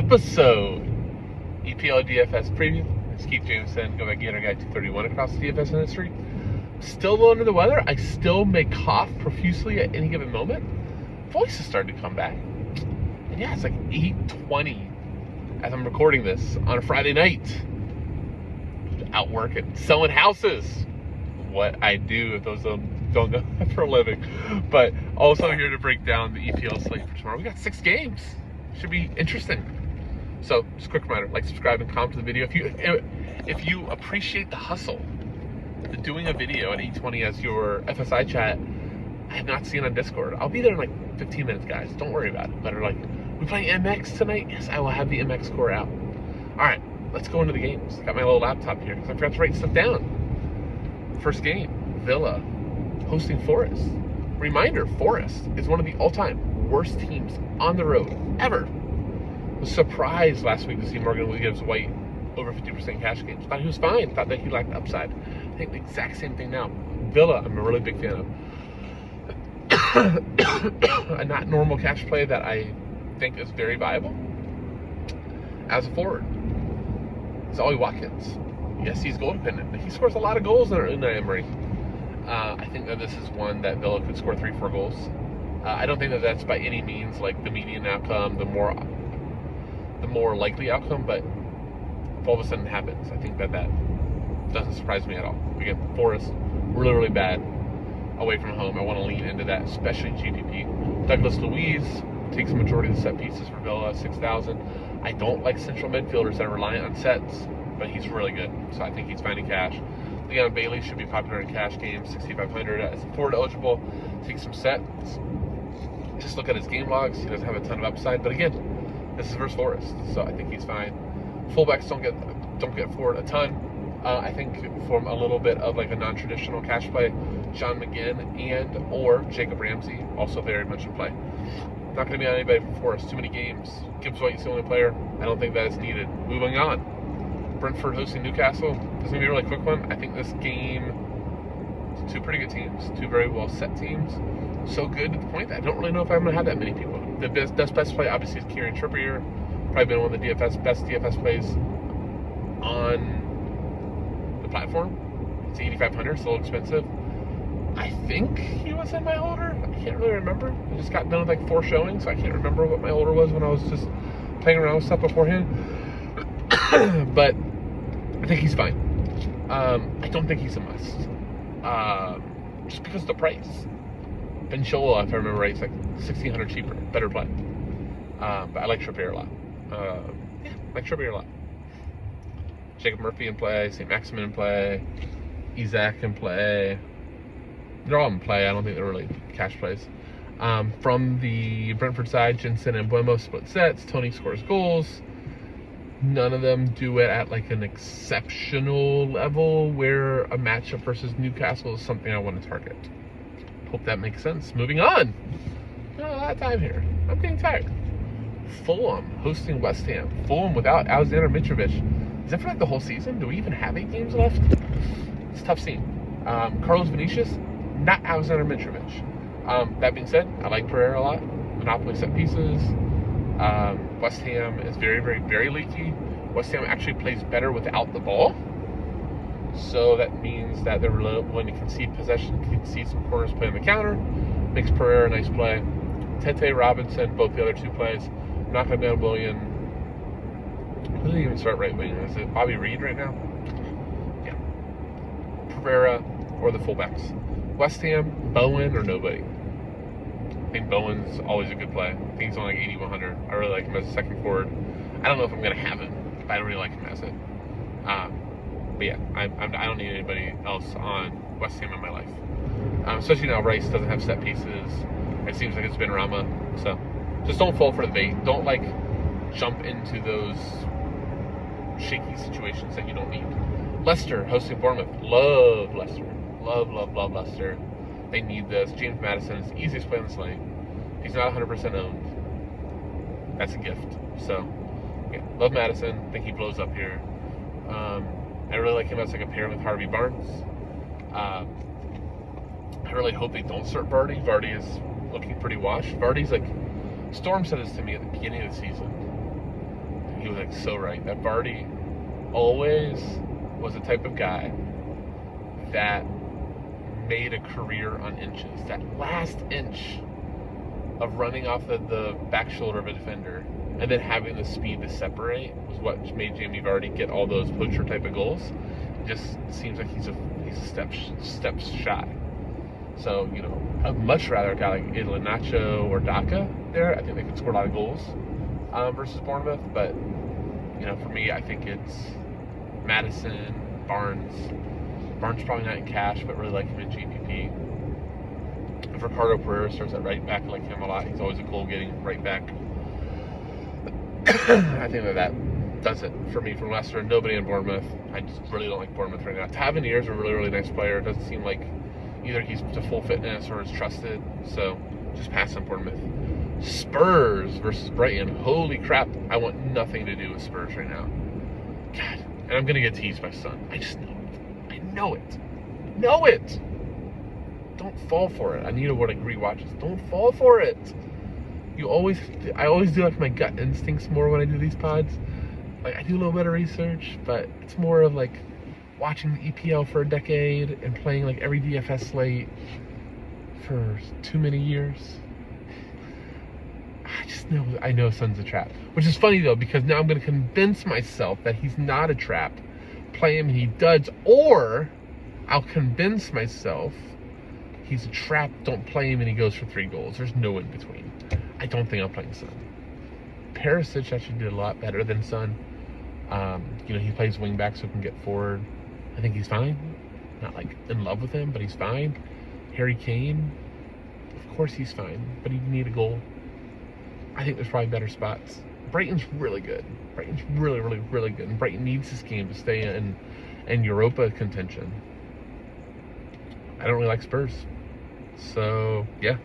episode. EPL DFS preview. It's Keith Jameson, go back gainer guy 231 across the DFS industry. Still a little under the weather. I still may cough profusely at any given moment. Voice is starting to come back. And yeah, it's like 8:20 as I'm recording this on a Friday night. Out working, selling houses. What I do if those don't know for a living. But also here to break down the EPL slate for tomorrow. We got 6 games. Should be interesting. So just a quick reminder, like, subscribe, and comment to the video. If you appreciate the hustle, the doing a video at 8:20 as your FSI chat, I have not seen on Discord. I'll be there in like 15 minutes, guys. Don't worry about it. But are like, we playing MX tonight? Yes, I will have the MX core out. All right, let's go into the games. Got my little laptop here because I forgot to write stuff down. First game, Villa hosting Forest. Reminder, Forest is one of the all-time worst teams on the road ever. Was surprised last week to see Morgan Williams-White over 50% cash games. Thought he was fine. Thought that he lacked upside. I think the exact same thing now. Villa, I'm a really big fan of. A not normal cash play that I think is very viable as a forward. It's Ollie Watkins. Yes, he's goal dependent, but he scores a lot of goals in Emery. I think that this is one that Villa could score 3-4 goals. I don't think that that's by any means like the median outcome, the more likely outcome, but if all of a sudden it happens, I think that doesn't surprise me at all. Again, Forest, really, really bad away from home. I want to lean into that, especially GPP. Douglas Luiz takes the majority of the set pieces for Villa, 6,000. I don't like central midfielders that are reliant on sets, but he's really good, so I think he's finding cash. Leon Bailey should be popular in cash games, 6,500 as forward eligible. Take some sets. Just look at his game logs. He doesn't have a ton of upside, but again, this is versus Forest, so I think he's fine. Fullbacks don't get forward a ton. I think from a little bit of like a non-traditional cash play, John McGinn and or Jacob Ramsey also very much in play. Not going to be on anybody from Forest. Too many games. Gibbs White's the only player. I don't think that is needed. Moving on. Brentford hosting Newcastle. This is going to be a really quick one. I think this game, two pretty good teams, two very well set teams. So good to the point that I don't really know if I'm going to have that many people. The best play obviously is Kieran Trippier. Probably been one of the best DFS plays on the platform. It's 8,500, it's a little expensive. I think he was in my holder. I can't really remember. I just got done with like 4 showings, so I can't remember what my holder was when I was just playing around with stuff beforehand. But I think he's fine. I don't think he's a must. Just because of the price. Ben Chilwell, if I remember right, it's like 1,600 cheaper. Better play. But I like Trippier a lot. Yeah, I like Trippier a lot. Jacob Murphy in play, St. Maximin in play, Isaac in play. They're all in play. I don't think they're really cash plays. From the Brentford side, Jensen and Buemo split sets. Tony scores goals. None of them do it at like an exceptional level where a matchup versus Newcastle is something I want to target. Hope that makes sense. Moving on. Not a lot of time here. I'm getting tired. Fulham hosting West Ham. Fulham without Alexander Mitrovic. Is that for like the whole season? Do we even have 8 games left? It's a tough scene. Carlos Vinicius, not Alexander Mitrovic. That being said, I like Pereira a lot. Monopoly set pieces. West Ham is very, very, very leaky. West Ham actually plays better without the ball. So that means that they're willing to concede possession, concede some corners, play on the counter. Makes Pereira a nice play. Tete, Robinson, both the other 2 plays. I'm not going to be on William. Who did he even start right wing? Is it Bobby Reed right now? Yeah. Pereira or the fullbacks. West Ham, Bowen or nobody. I think Bowen's always a good play. I think he's only like 8,100. I really like him as a second forward. I don't know if I'm going to have him, but I don't really like him as it. But yeah, I don't need anybody else on West Ham in my life. Especially now Rice doesn't have set pieces. It seems like it's been Rama. So just don't fall for the bait. Don't like jump into those shaky situations that you don't need. Leicester hosting Bournemouth. Love Leicester. Love Leicester. They need this. James Maddison is the easiest play on the slate. He's not 100% owned. That's a gift. So, yeah, love Maddison. I think he blows up here. I really like him as like a pair with Harvey Barnes. I really hope they don't start Vardy. Vardy is looking pretty washed. Vardy's like, Storm said this to me at the beginning of the season. he was like so right. That Vardy always was the type of guy that made a career on inches. That last inch of running off the back shoulder of a defender and then having the speed to separate was what made Jamie Vardy get all those poacher type of goals. It just seems like he's a steps shy. So, I'd much rather a guy like Iheanacho or Daka there. I think they could score a lot of goals versus Bournemouth. But, for me, I think it's Maddison, Barnes. Barnes probably not in cash, but really like him in GPP. If Ricardo Pereira starts at right back, I like him a lot. He's always a goal-getting right back. I think that does it for me from Leicester. Nobody in Bournemouth. I just really don't like Bournemouth right now. Tavernier's a really, really nice player. It doesn't seem like either he's to full fitness or is trusted. So just pass on Bournemouth. Spurs versus Brighton. Holy crap. I want nothing to do with Spurs right now. God. And I'm going to get teased by Son. I just know it. I know it. Know it. Don't fall for it. I need to rewatches. Don't fall for it. I always do like my gut instincts more when I do these pods. Like, I do a little bit of research, but it's more of like watching the EPL for a decade and playing like every DFS slate for too many years. I know Son's a trap. Which is funny though, because now I'm going to convince myself that he's not a trap. Play him and he duds, or I'll convince myself he's a trap, don't play him and he goes for 3 goals. There's no in between. I don't think I'm playing Son. Perisic actually did a lot better than Son. He plays wing back so he can get forward. I think he's fine. Not like in love with him, but he's fine. Harry Kane, of course he's fine, but he need a goal. I think there's probably better spots. Brighton's really good. Brighton's really, really, really good. And Brighton needs this game to stay in Europa contention. I don't really like Spurs. So, yeah.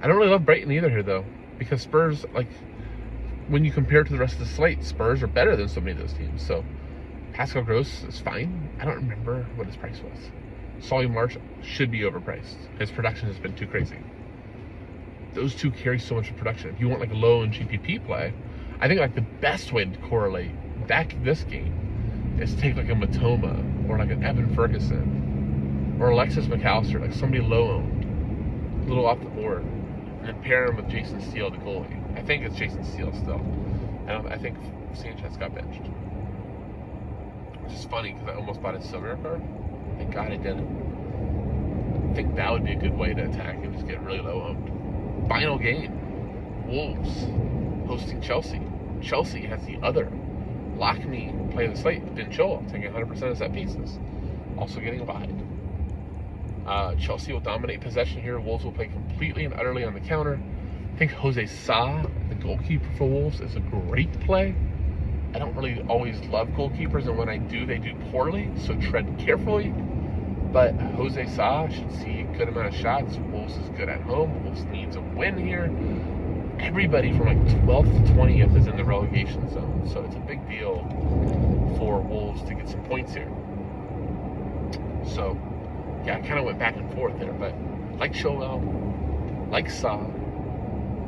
I don't really love Brighton either here, though. Because Spurs, when you compare it to the rest of the slate, Spurs are better than so many of those teams. So, Pascal Gross is fine. I don't remember what his price was. Solly March should be overpriced. His production has been too crazy. Those two carry so much production. If you want low in GPP play, I think the best way to correlate this game is to take a Matoma or an Evan Ferguson or Alexis McAllister, somebody low owned, a little off the board, and then pair him with Jason Steele, the goalie. I think it's Jason Steele still. I think Sanchez got benched. Which is funny because I almost bought his silver card. Thank God I didn't. I think that would be a good way to attack and just get really low owned. Final game. Wolves hosting Chelsea. Chelsea has the other Lockney playing the slate. Ben Chilwell taking 100% of set pieces. Also getting wide. Chelsea will dominate possession here. Wolves will play completely and utterly on the counter. I think Jose Sa, the goalkeeper for Wolves, is a great play. I don't really always love goalkeepers, and when I do, they do poorly, so tread carefully. But Jose Sa should see a good amount of shots. Wolves is good at home. Wolves needs a win here. Everybody from 12th to 20th is in the relegation zone, so it's a big deal for Wolves to get some points here. So, yeah, I kind of went back and forth there, but like Chilwell, like Sa,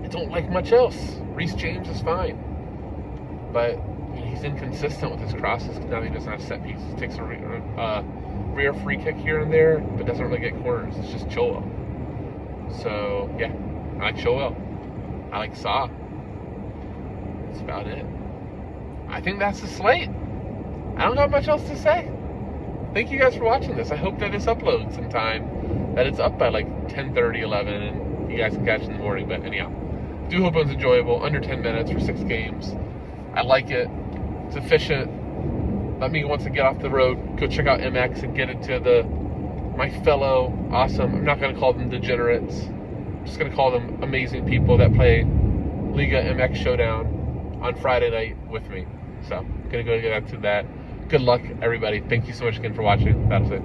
I don't like much else. Reece James is fine, but he's inconsistent with his crosses. Now he doesn't have set pieces. Takes a rear free kick here and there, but doesn't really get corners. It's just Chilwell. So, yeah, I like Chilwell. I like Sa. That's about it. I think that's the slate. I don't got much else to say. Thank you guys for watching this. I hope that this uploads in time, that it's up by 10:30, 11, and you guys can catch it in the morning. But anyhow, do hope it was enjoyable. Under 10 minutes for 6 games. I like it. It's efficient. Let me, once I get off the road, go check out MX and get into my fellow awesome, I'm not going to call them degenerates, I'm just going to call them amazing people that play Liga MX Showdown on Friday night with me. So, I'm going to go get into that. Good luck, everybody. Thank you so much again for watching. That was it.